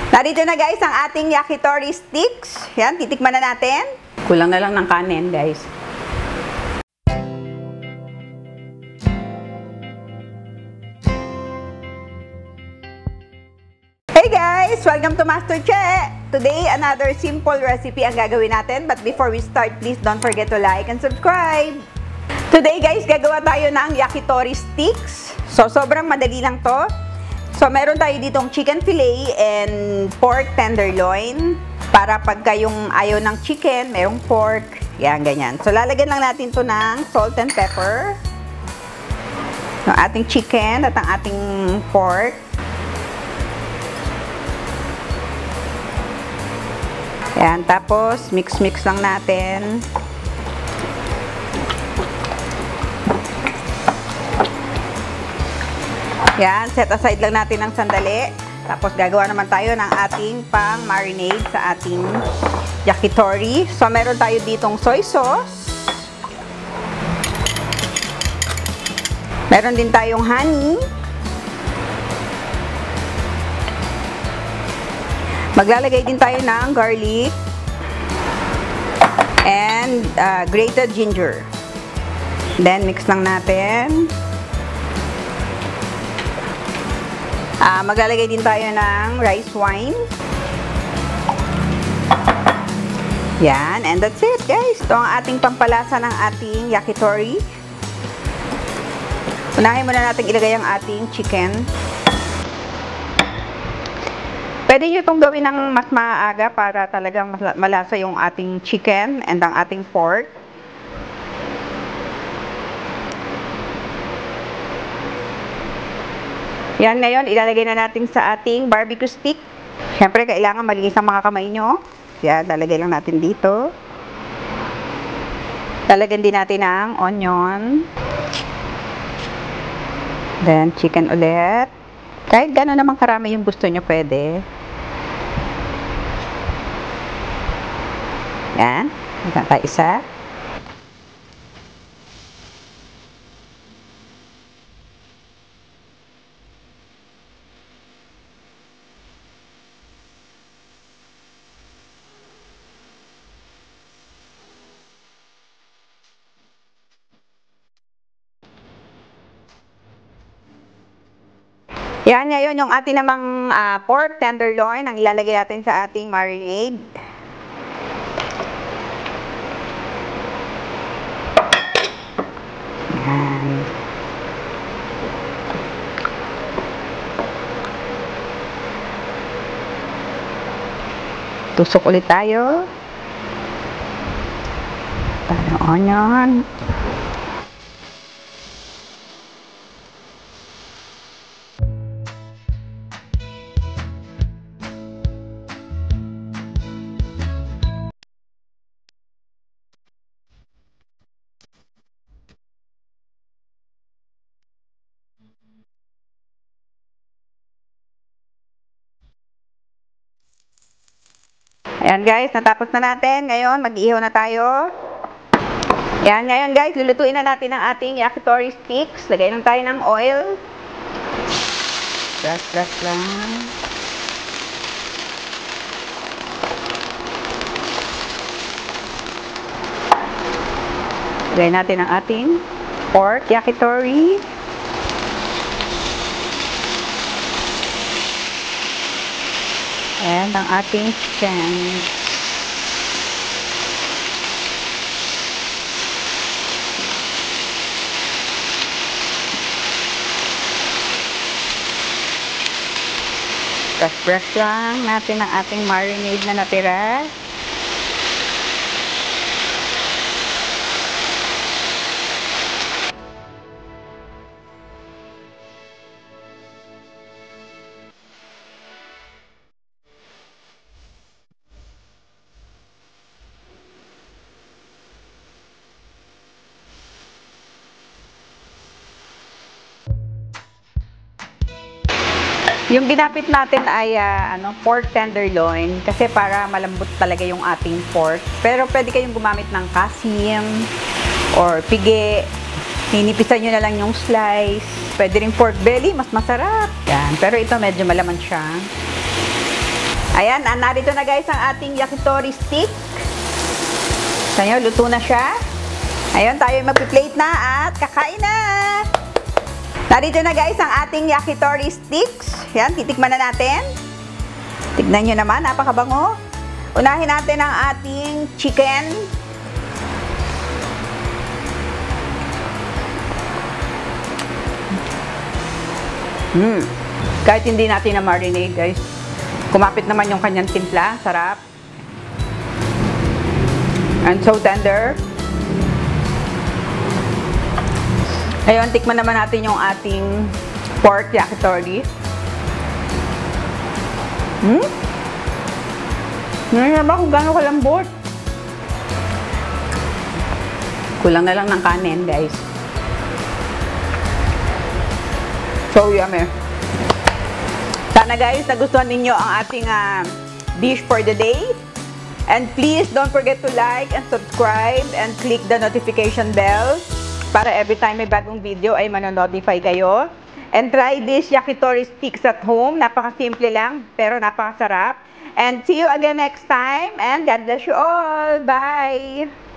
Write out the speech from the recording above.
Narito na guys ang ating yakitori sticks. Yan, titikman na natin. Kulang na lang ng kanin guys. Hey guys! Welcome to Master Che! Today, another simple recipe ang gagawin natin. But before we start, please don't forget to like and subscribe. Today guys, gagawa tayo ng yakitori sticks. So, sobrang madali lang to. So, meron tayo ditong chicken fillet and pork tenderloin. Para pagka yung ayaw ng chicken, merong pork. Yan, ganyan. So, lalagyan lang natin to ng salt and pepper. Yung ating chicken at ang ating pork. Yan, tapos mix-mix lang natin. Yan, set aside lang natin ng sandali. Tapos gagawa naman tayo ng ating pang-marinade sa ating yakitori. So, meron tayo ditong soy sauce. Meron din tayong honey. Maglalagay din tayo ng garlic. And grated ginger. Then, mix lang natin. Maglalagay din tayo ng rice wine. Yan. And that's it, guys. Ito ang ating pampalasa ng ating yakitori. Unahin muna natin ilagay ang ating chicken. Pwede nyo itong gawin ng mas maaga para talagang malasa yung ating chicken and ang ating pork. Yan, ngayon, ilalagay na natin sa ating barbecue stick. Siyempre, kailangan malinis ang mga kamay nyo. Yan, lalagay lang natin dito. Lalagyan din natin ng onion. Then, chicken ulit. Kahit gano'n naman karami yung gusto nyo, pwede. Yan. Ito tayo isa. Yan, ngayon yung ating namang pork tenderloin ang ilalagay natin sa ating marinade. Yan. Tusok ulit tayo. Parang onion. Ayan guys, natapos na natin. Ngayon, mag-ihaw na tayo. Ayan, ngayon guys, lulutuin na natin ang ating yakitori sticks. Lagay lang tayo ng oil. Brush lang. Lagay natin ang ating pork yakitori. And ang ating chicken. Brush lang natin ang ating marinade na natira. Yung ginapit natin ay pork tenderloin kasi para malambot talaga yung ating pork. Pero pwede kayong gumamit ng kasim or pigi. Hinipisan nyo na lang yung slice. Pwede rin pork belly, mas masarap. Yan. Pero ito medyo malaman siya. Ayan, narito na guys ang ating yakitori stick. Ayan, luto na siya. Ayun, tayo magpi-plate na at kakain na. Narito na guys ang ating yakitori sticks. Ayan, titikman na natin. Tignan nyo naman, napakabango. Unahin natin ang ating chicken. Kahit hindi natin na-marinate guys. Kumapit naman yung kanyang timpla. Sarap. And so tender. Ayun, tikman naman natin yung ating pork yakitori. Ngayon ba kung gano'n kalambot? Kulang na lang ng kanin, guys. So yummy. Sana guys, nagustuhan ninyo ang ating dish for the day. And please don't forget to like and subscribe and click the notification bell para every time may bagong video ay manonotify kayo. And try this yakitori sticks at home. Napaka-simple lang pero napakasarap. And see you again next time and God bless you all. Bye!